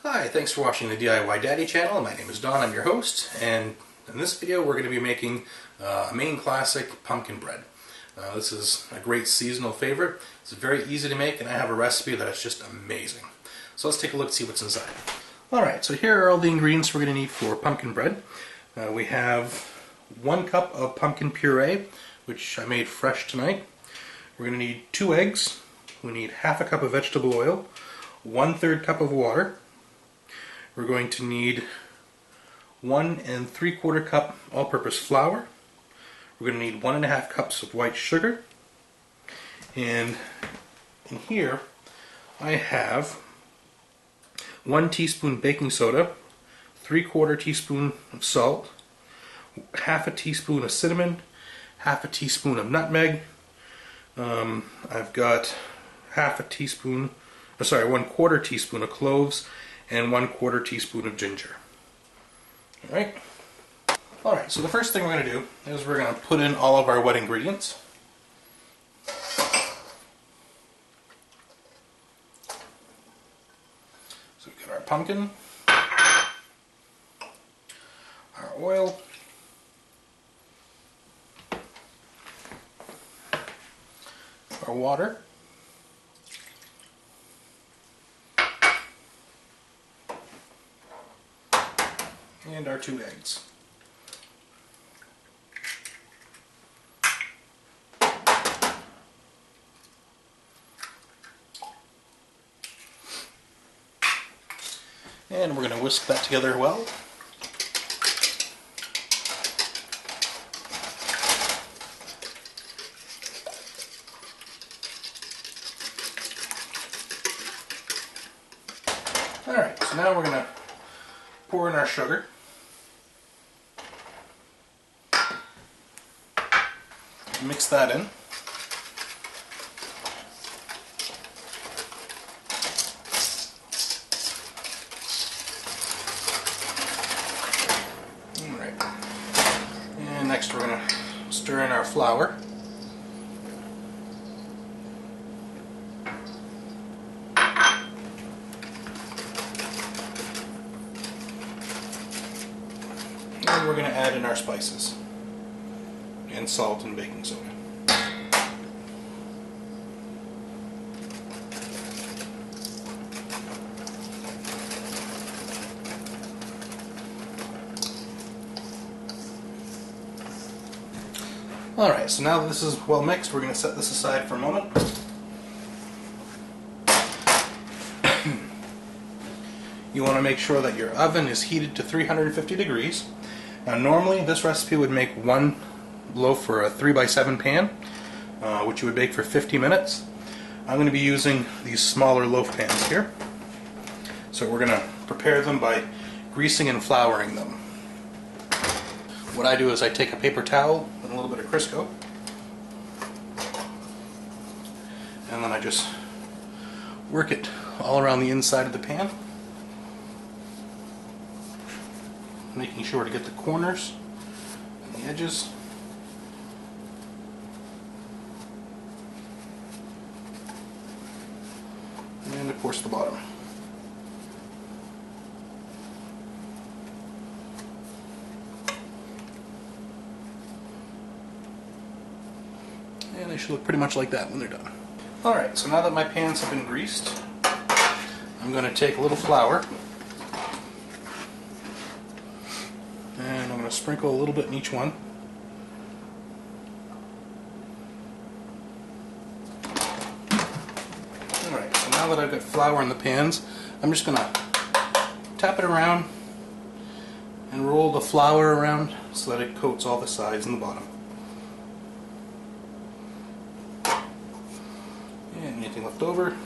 Hi, thanks for watching the DIY Daddy channel. My name is Don, I'm your host, and in this video we're going to be making a Maine classic pumpkin bread. This is a great seasonal favorite. It's very easy to make, and I have a recipe that is just amazing. So let's take a look and see what's inside. Alright, so here are all the ingredients we're going to need for pumpkin bread. We have 1 cup of pumpkin puree, which I made fresh tonight. We're going to need 2 eggs. We need half a cup of vegetable oil, 1/3 cup of water. We're going to need 1 3/4 cup all-purpose flour. We're going to need 1 1/2 cups of white sugar. And in here I have 1 teaspoon baking soda, 3/4 teaspoon of salt, 1/2 teaspoon of cinnamon, 1/2 teaspoon of nutmeg. I've got 1/4 teaspoon of cloves, and 1/4 teaspoon of ginger. Alright, so the first thing we're going to do is we're going to put in all of our wet ingredients. So we've got our pumpkin, our oil, our water, and our 2 eggs. And we're going to whisk that together well. Alright, so now we're going to pour in our sugar. Mix that in. Alright. And next we're going to stir in our flour. And we're going to add in our spices. And salt and baking soda. Alright, so now that this is well mixed, we're going to set this aside for a moment. You want to make sure that your oven is heated to 350 degrees. Now normally this recipe would make 1 loaf for a 3x7 pan, which you would bake for 50 minutes. I'm going to be using these smaller loaf pans here. So we're going to prepare them by greasing and flouring them. What I do is I take a paper towel and a little bit of Crisco, and then I just work it all around the inside of the pan, making sure to get the corners and the edges. And of course the bottom. And they should look pretty much like that when they're done. Alright, so now that my pans have been greased, I'm going to take a little flour and I'm going to sprinkle a little bit in each one. Alright, so now that I've got flour in the pans, I'm just going to tap it around and roll the flour around so that it coats all the sides and the bottom. And anything left over,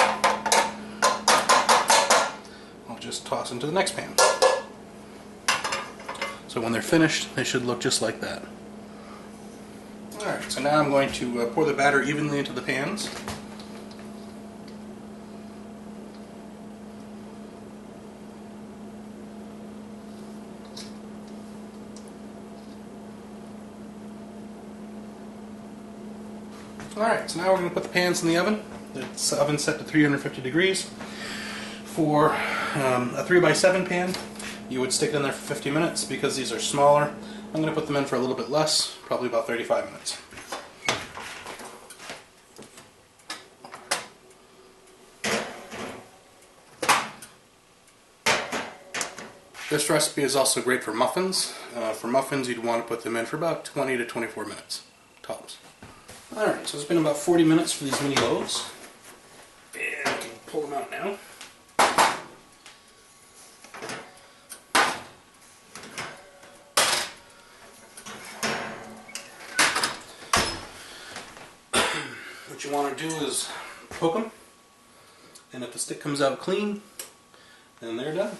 I'll just toss into the next pan. So when they're finished, they should look just like that. Alright, so now I'm going to pour the batter evenly into the pans. Alright, so now we're going to put the pans in the oven. It's oven set to 350 degrees for a 3x7 pan, you would stick it in there for 50 minutes. Because these are smaller, I'm going to put them in for a little bit less, probably about 35 minutes. This recipe is also great for muffins. For muffins, you'd want to put them in for about 20 to 24 minutes, tops. Alright, so it's been about 40 minutes for these mini loaves. And I can pull them out now. What you want to do is poke them, and if the stick comes out clean, then they're done.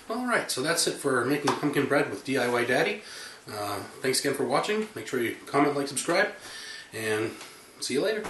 Alright, so that's it for making pumpkin bread with DIY Daddy. Thanks again for watching. Make sure you comment, like, subscribe, and see you later.